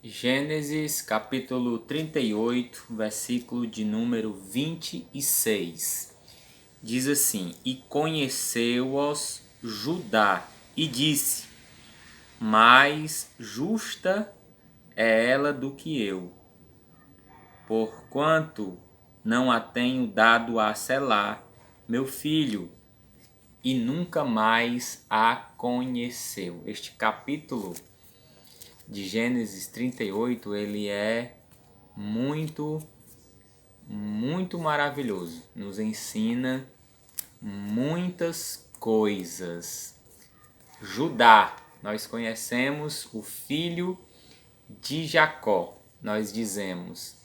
Gênesis capítulo 38, versículo de número 26. Diz assim: E conheceu-os Judá, e disse: Mais justa é ela do que eu, porquanto não a tenho dado a Selá, meu filho, e nunca mais a conheceu. Este capítulo de Gênesis 38, ele é muito maravilhoso. Nos ensina muitas coisas. Judá, nós conhecemos o filho de Jacó. Nós dizemos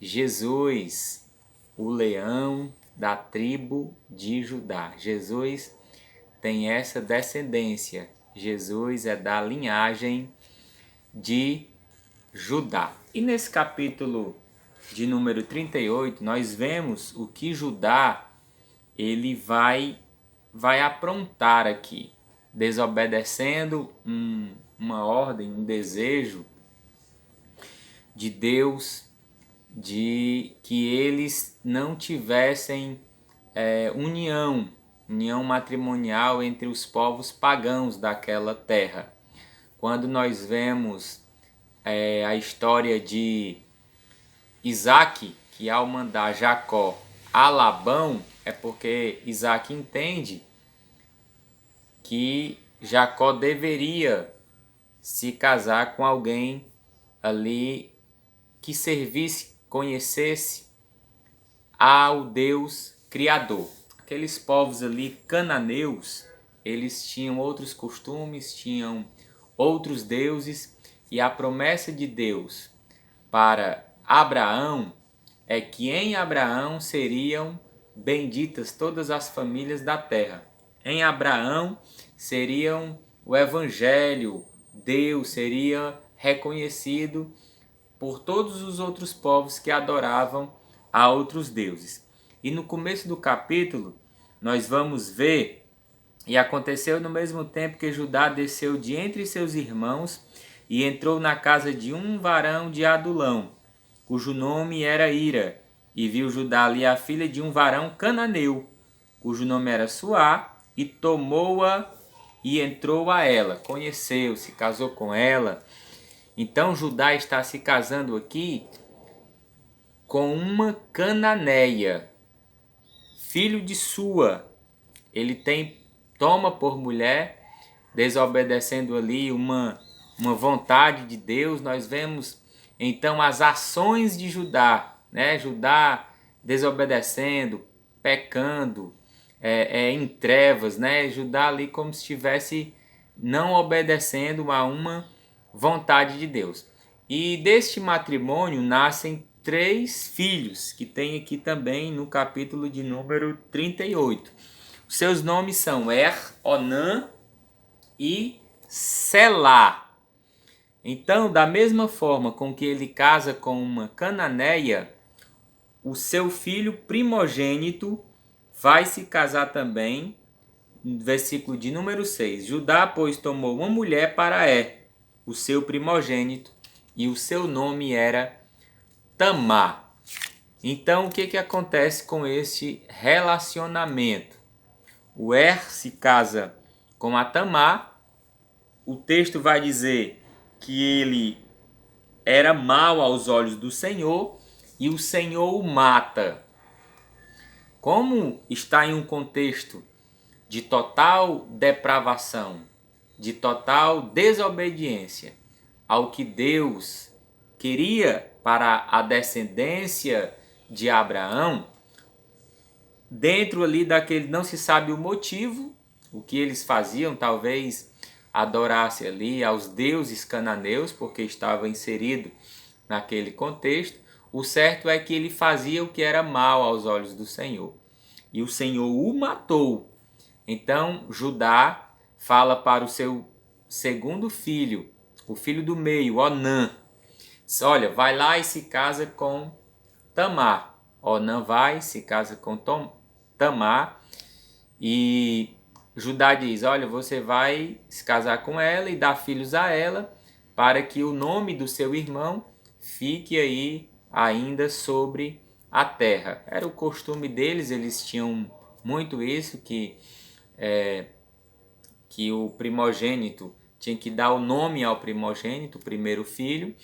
Jesus, o leão da tribo de Judá. Jesus tem essa descendência. Jesus é da linhagem de Judá. E nesse capítulo de número 38, nós vemos o que Judá ele vai aprontar aqui, desobedecendo uma ordem, um desejo de Deus de que eles não tivessem união matrimonial entre os povos pagãos daquela terra. Quando nós vemos a história de Isaac, que ao mandar Jacó a Labão, é porque Isaac entende que Jacó deveria se casar com alguém ali que servisse, conhecesse ao Deus Criador. Aqueles povos ali cananeus, eles tinham outros costumes, tinham outros deuses, e a promessa de Deus para Abraão é que em Abraão seriam benditas todas as famílias da terra. Em Abraão seriam o evangelho, Deus seria reconhecido por todos os outros povos que adoravam a outros deuses. E no começo do capítulo, nós vamos ver: e aconteceu no mesmo tempo que Judá desceu de entre seus irmãos e entrou na casa de um varão de Adulão, cujo nome era Ira, e viu Judá ali a filha de um varão cananeu, cujo nome era Suá, e tomou-a e entrou a ela, conheceu, se casou com ela. Então Judá está se casando aqui com uma cananeia, filho de Sua. Ele toma por mulher, desobedecendo ali uma vontade de Deus. Nós vemos então as ações de Judá, né? Judá desobedecendo, pecando, em trevas, né? Judá ali como se estivesse não obedecendo a uma vontade de Deus. E deste matrimônio nascem 3 filhos, que tem aqui também no capítulo de número 38. Os seus nomes são Onã e Selá. Então, da mesma forma com que ele casa com uma cananeia, o seu filho primogênito vai se casar também, versículo de número 6. Judá, pois, tomou uma mulher para o seu primogênito, e o seu nome era Tamar. Então, o que acontece com este relacionamento? O se casa com a Tamar. O texto vai dizer que ele era mau aos olhos do Senhor e o Senhor o mata. Como está em um contexto de total depravação, de total desobediência ao que Deus queria para a descendência de Abraão, dentro ali daquele, não se sabe o motivo, o que eles faziam, talvez adorasse ali aos deuses cananeus, porque estava inserido naquele contexto. O certo é que ele fazia o que era mal aos olhos do Senhor, e o Senhor o matou. Então Judá fala para o seu segundo filho, o filho do meio, Onã: olha, vai lá e se casa com Tamar. Onã vai, se casa com Tamar, e Judá diz: olha, você vai se casar com ela e dar filhos a ela, para que o nome do seu irmão fique aí ainda sobre a terra. Era o costume deles, eles tinham muito isso, que o primogênito tinha que dar o nome ao primogênito, o primeiro filho.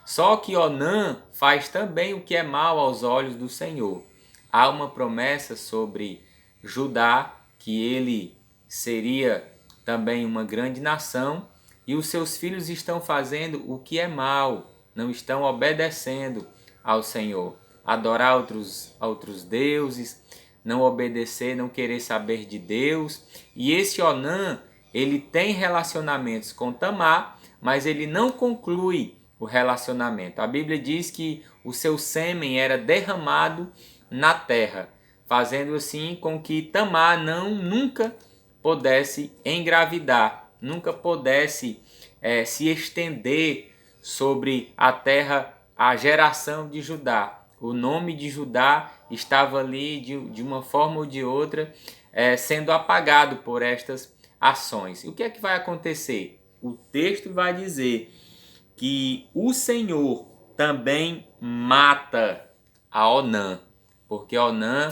Só que Onã faz também o que é mal aos olhos do Senhor. Há uma promessa sobre Judá, que ele seria também uma grande nação, e os seus filhos estão fazendo o que é mal, não estão obedecendo ao Senhor. Adorar outros deuses, não obedecer, não querer saber de Deus. E esse Onã, ele tem relacionamentos com Tamar, mas ele não conclui o relacionamento. A Bíblia diz que o seu sêmen era derramado na terra, fazendo assim com que Tamar nunca pudesse engravidar, nunca pudesse se estender sobre a terra a geração de Judá. O nome de Judá estava ali de uma forma ou de outra sendo apagado por estas ações. E o que é que vai acontecer? O texto vai dizer que o Senhor também mata a Onã, porque Onã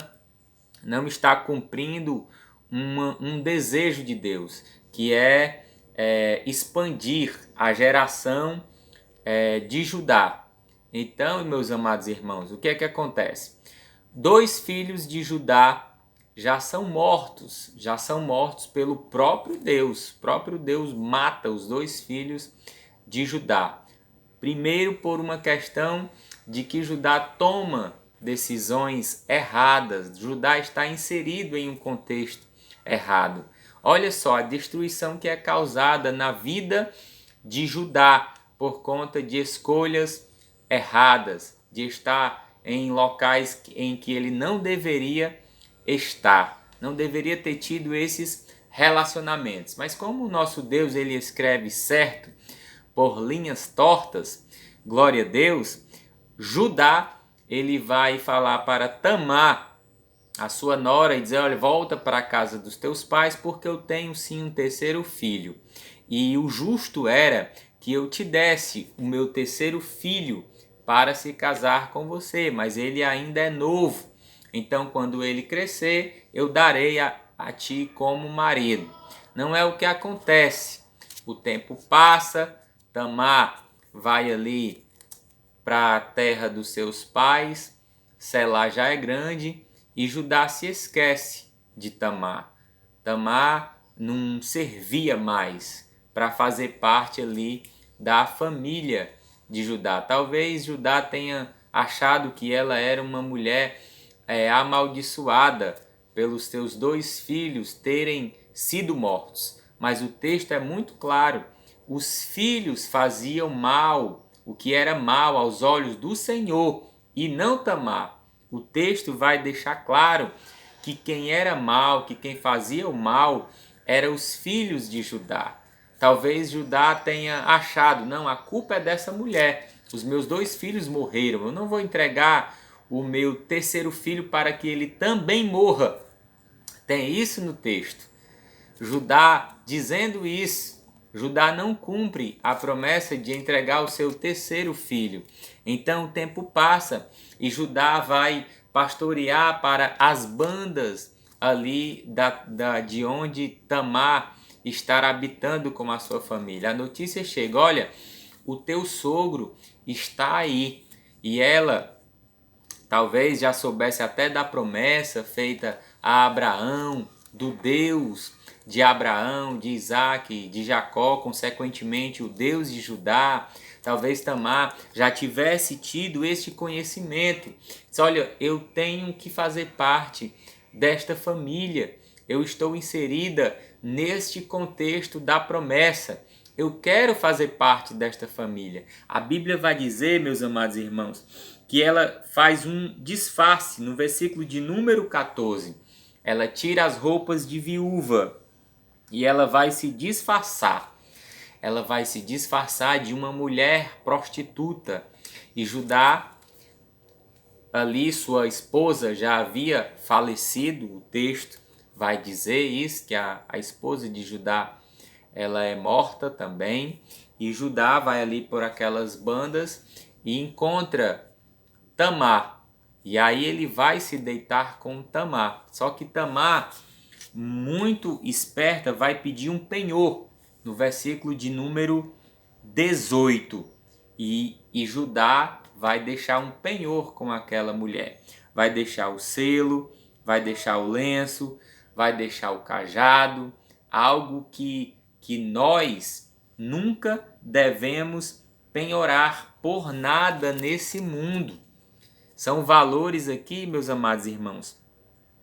não está cumprindo um desejo de Deus, que é expandir a geração de Judá. Então, meus amados irmãos, o que é que acontece? 2 filhos de Judá já são mortos pelo próprio Deus. O próprio Deus mata os 2 filhos de Judá. Primeiro, por uma questão de que Judá toma decisões erradas. Judá está inserido em um contexto errado. Olha só a destruição que é causada na vida de Judá por conta de escolhas erradas, de estar em locais em que ele não deveria estar, não deveria ter tido esses relacionamentos. Mas como o nosso Deus ele escreve certo por linhas tortas, glória a Deus, Judá ele vai falar para Tamar, a sua nora, e dizer: olha, volta para a casa dos teus pais, porque eu tenho sim um terceiro filho. E o justo era que eu te desse o meu terceiro filho para se casar com você, mas ele ainda é novo. Então, quando ele crescer, eu darei a ti como marido. Não é o que acontece. O tempo passa, Tamar vai ali para a terra dos seus pais, Selá já é grande e Judá se esquece de Tamar. Tamar não servia mais para fazer parte ali da família de Judá. Talvez Judá tenha achado que ela era uma mulher amaldiçoada pelos seus 2 filhos terem sido mortos. Mas o texto é muito claro. Os filhos faziam mal, o que era mal aos olhos do Senhor, e não Tamar. O texto vai deixar claro que quem era mal, que quem fazia o mal, eram os filhos de Judá. Talvez Judá tenha achado: não, a culpa é dessa mulher. Os meus 2 filhos morreram, eu não vou entregar o meu terceiro filho para que ele também morra. Tem isso no texto. Judá dizendo isso, Judá não cumpre a promessa de entregar o seu terceiro filho. Então o tempo passa e Judá vai pastorear para as bandas ali de onde Tamar estar habitando com a sua família. A notícia chega: olha, o teu sogro está aí. E ela talvez já soubesse até da promessa feita a Abraão, do Deus de Abraão, de Isaac, de Jacó, consequentemente o Deus de Judá. Talvez Tamar já tivesse tido este conhecimento. Diz: olha, eu tenho que fazer parte desta família. Eu estou inserida neste contexto da promessa. Eu quero fazer parte desta família. A Bíblia vai dizer, meus amados irmãos, que ela faz um disfarce no versículo de número 14. Ela tira as roupas de viúva e ela vai se disfarçar. Ela vai se disfarçar de uma mulher prostituta. E Judá, ali sua esposa já havia falecido. O texto vai dizer isso, que a esposa de Judá ela é morta também. E Judá vai ali por aquelas bandas e encontra Tamar. E aí ele vai se deitar com Tamar. Só que Tamar, muito esperta, vai pedir um penhor no versículo de número 18. E Judá vai deixar um penhor com aquela mulher. Vai deixar o selo, vai deixar o lenço, vai deixar o cajado, algo que nós nunca devemos penhorar por nada nesse mundo. São valores aqui, meus amados irmãos,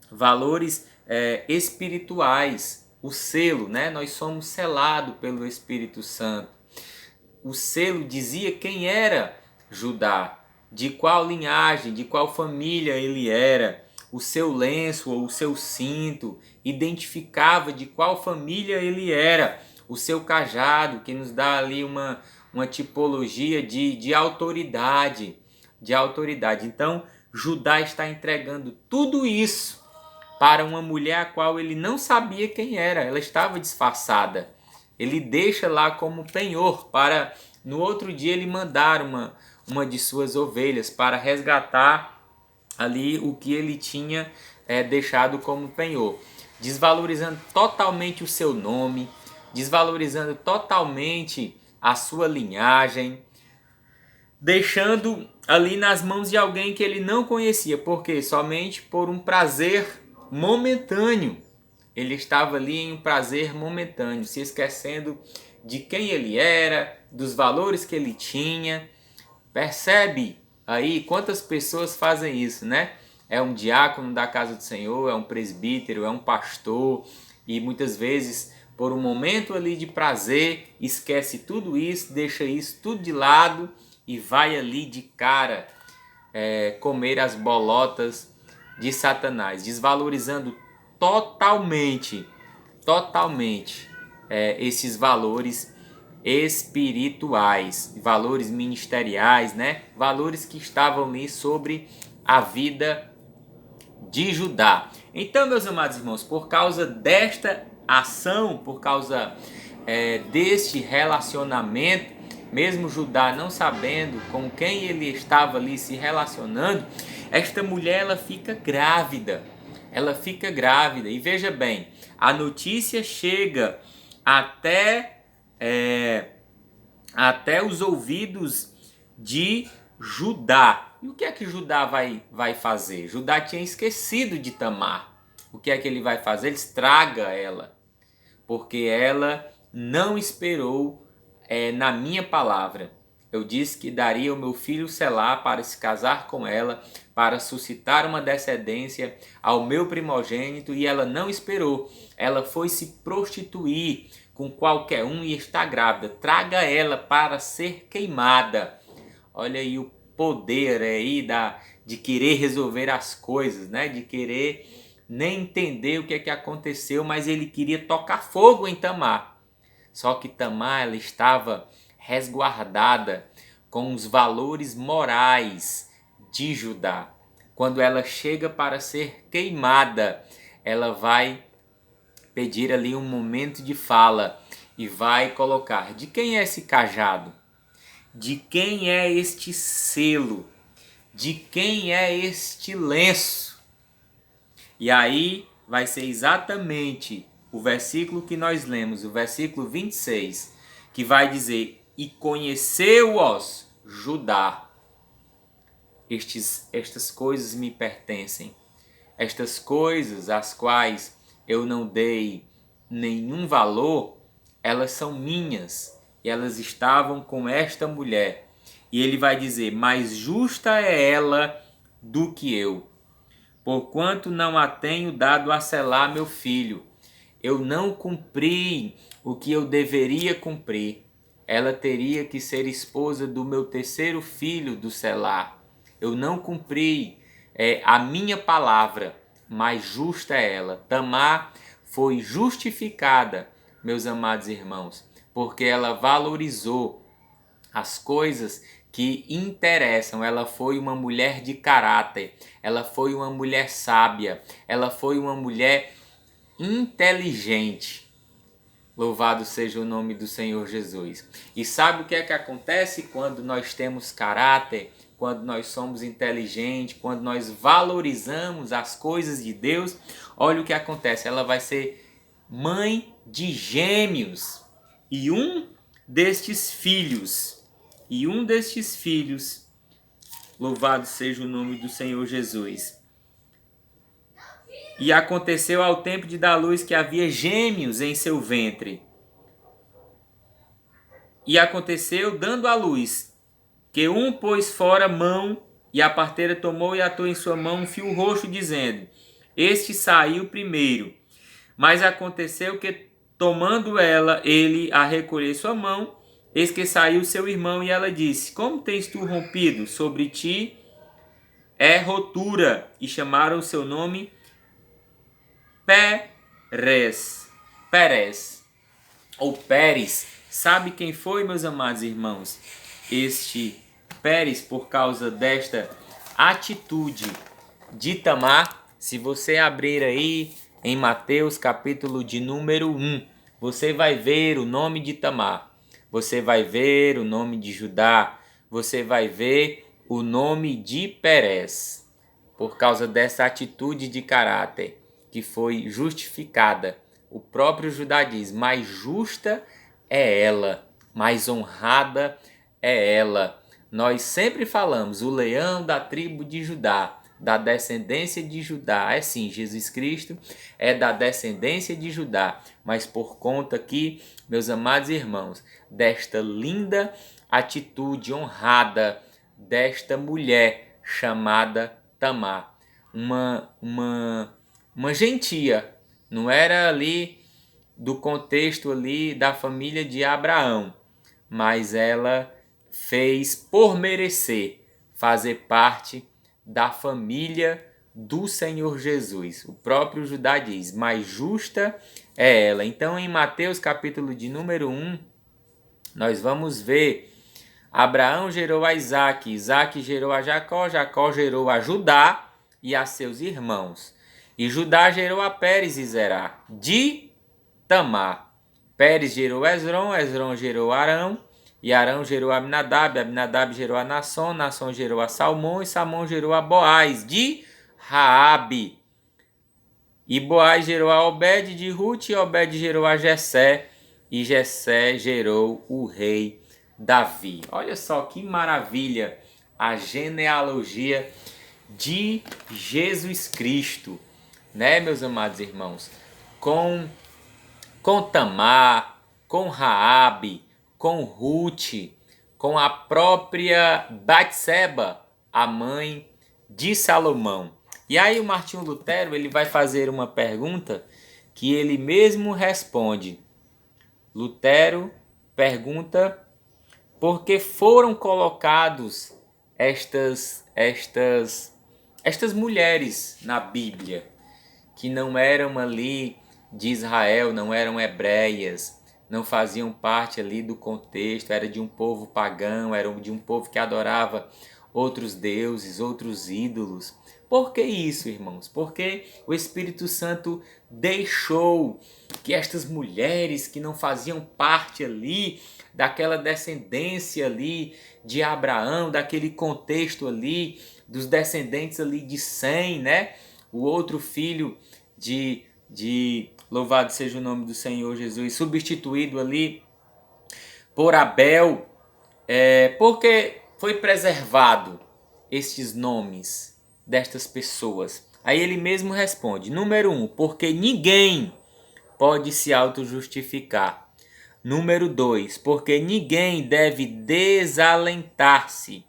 valores espirituais. O selo, né? Nós somos selados pelo Espírito Santo. O selo dizia quem era Judá, de qual linhagem, de qual família ele era. O seu lenço ou o seu cinto identificava de qual família ele era. O seu cajado, que nos dá ali uma tipologia de autoridade. De autoridade. Então, Judá está entregando tudo isso para uma mulher a qual ele não sabia quem era. Ela estava disfarçada. Ele deixa lá como penhor para no outro dia ele mandar uma de suas ovelhas para resgatar ali o que ele tinha deixado como penhor, desvalorizando totalmente o seu nome, desvalorizando totalmente a sua linhagem, deixando ali nas mãos de alguém que ele não conhecia, porque somente por um prazer momentâneo. Ele estava ali em um prazer momentâneo, se esquecendo de quem ele era, dos valores que ele tinha. Percebe aí quantas pessoas fazem isso, né? É um diácono da casa do Senhor, é um presbítero, é um pastor, e muitas vezes, por um momento ali de prazer, esquece tudo isso, deixa isso tudo de lado e vai ali de cara comer as bolotas de Satanás, desvalorizando totalmente esses valores espirituais, valores ministeriais, né? Valores que estavam ali sobre a vida de Judá. Então, meus amados irmãos, por causa desta ação, por causa deste relacionamento, mesmo Judá não sabendo com quem ele estava ali se relacionando, esta mulher ela fica grávida. Ela fica grávida. E veja bem, a notícia chega até os ouvidos de Judá. E o que é que Judá vai fazer? Judá tinha esquecido de Tamar. O que é que ele vai fazer? Ele estraga ela, porque ela não esperou na minha palavra. Eu disse que daria o meu filho Selá para se casar com ela, para suscitar uma descendência ao meu primogênito, e ela não esperou. Ela foi se prostituir com qualquer um e está grávida. Traga ela para ser queimada. Olha aí o poder aí de querer resolver as coisas, né? De querer nem entender o que é que aconteceu, mas ele queria tocar fogo em Tamar. Só que Tamar ela estava resguardada com os valores morais de Judá. Quando ela chega para ser queimada, ela vai pedir ali um momento de fala e vai colocar: de quem é esse cajado? De quem é este selo? De quem é este lenço? E aí vai ser exatamente o versículo que nós lemos, o versículo 26, que vai dizer: e conheceu-os Judá. Estas coisas me pertencem. Estas coisas às quais eu não dei nenhum valor, elas são minhas. E elas estavam com esta mulher. E ele vai dizer: mais justa é ela do que eu, porquanto não a tenho dado a selar meu filho. Eu não cumpri o que eu deveria cumprir. Ela teria que ser esposa do meu terceiro filho do Selá. Eu não cumpri a minha palavra, mas justa é ela. Tamar foi justificada, meus amados irmãos, porque ela valorizou as coisas que interessam. Ela foi uma mulher de caráter, ela foi uma mulher sábia, ela foi uma mulher inteligente. Louvado seja o nome do Senhor Jesus. E sabe o que é que acontece quando nós temos caráter, quando nós somos inteligentes, quando nós valorizamos as coisas de Deus? Olha o que acontece, ela vai ser mãe de gêmeos. E um destes filhos, louvado seja o nome do Senhor Jesus. E aconteceu ao tempo de dar luz que havia gêmeos em seu ventre. E aconteceu, dando à luz, que um pôs fora a mão, e a parteira tomou e atou em sua mão um fio roxo, dizendo: Este saiu primeiro. Mas aconteceu que, tomando ela, ele a recolher sua mão, eis que saiu seu irmão, e ela disse: Como tens tu rompido? Sobre ti é rotura. E chamaram o seu nome Pérez, ou Pérez. Sabe quem foi, meus amados irmãos? Este Pérez, por causa desta atitude de Tamar. Se você abrir aí em Mateus capítulo de número 1, você vai ver o nome de Tamar, você vai ver o nome de Judá, você vai ver o nome de Pérez, por causa dessa atitude de caráter que foi justificada. O próprio Judá diz: mais justa é ela, mais honrada é ela. Nós sempre falamos, o leão da tribo de Judá, da descendência de Judá. É sim, Jesus Cristo é da descendência de Judá, mas por conta aqui, meus amados irmãos, desta linda atitude honrada desta mulher chamada Tamar, uma gentia, não era ali do contexto ali da família de Abraão, mas ela fez por merecer fazer parte da família do Senhor Jesus. O próprio Judá diz: mais justa é ela. Então, em Mateus capítulo de número 1, nós vamos ver: Abraão gerou a Isaque, Isaque gerou a Jacó, Jacó gerou a Judá e a seus irmãos. E Judá gerou a Pérez e Zerá, de Tamar. Pérez gerou Esrom, Esrom gerou Arão, e Arão gerou Aminadab, Aminadab gerou a Nasson, Nasson gerou a Salmão, e Salmão gerou a Boaz, de Raabe. E Boaz gerou a Obed de Ruth, e Obed gerou a Jessé, e Jessé gerou o rei Davi. Olha só que maravilha a genealogia de Jesus Cristo, né, meus amados irmãos? Com Tamar, com Raabe, com Ruth, com a própria Batseba, a mãe de Salomão. E aí o Martinho Lutero, ele vai fazer uma pergunta que ele mesmo responde. Lutero pergunta por que foram colocados estas mulheres na Bíblia, que não eram ali de Israel, não eram hebreias, não faziam parte ali do contexto, era de um povo pagão, era de um povo que adorava outros deuses, outros ídolos. Por que isso, irmãos? Porque o Espírito Santo deixou que estas mulheres que não faziam parte ali daquela descendência ali de Abraão, daquele contexto ali dos descendentes ali de Sem, né? O outro filho de louvado seja o nome do Senhor Jesus, substituído ali por Abel, porque foi preservado estes nomes destas pessoas. Aí ele mesmo responde: número 1, porque ninguém pode se auto-justificar. Número 2, porque ninguém deve desalentar-se.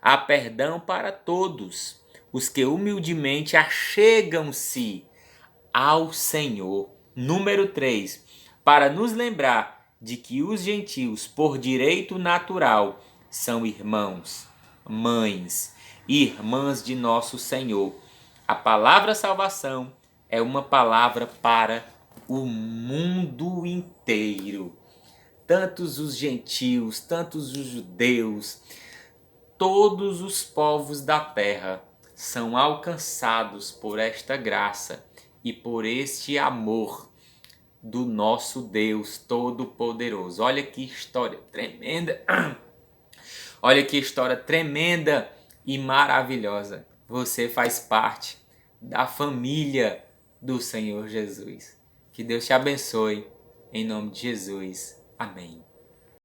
Há perdão para todos os que humildemente achegam-se ao Senhor. Número 3, para nos lembrar de que os gentios, por direito natural, são irmãos, mães e irmãs de nosso Senhor. A palavra salvação é uma palavra para o mundo inteiro. Tantos os gentios, tantos os judeus, todos os povos da terra são alcançados por esta graça e por este amor do nosso Deus Todo-Poderoso. Olha que história tremenda! Olha que história tremenda e maravilhosa. Você faz parte da família do Senhor Jesus. Que Deus te abençoe. Em nome de Jesus. Amém.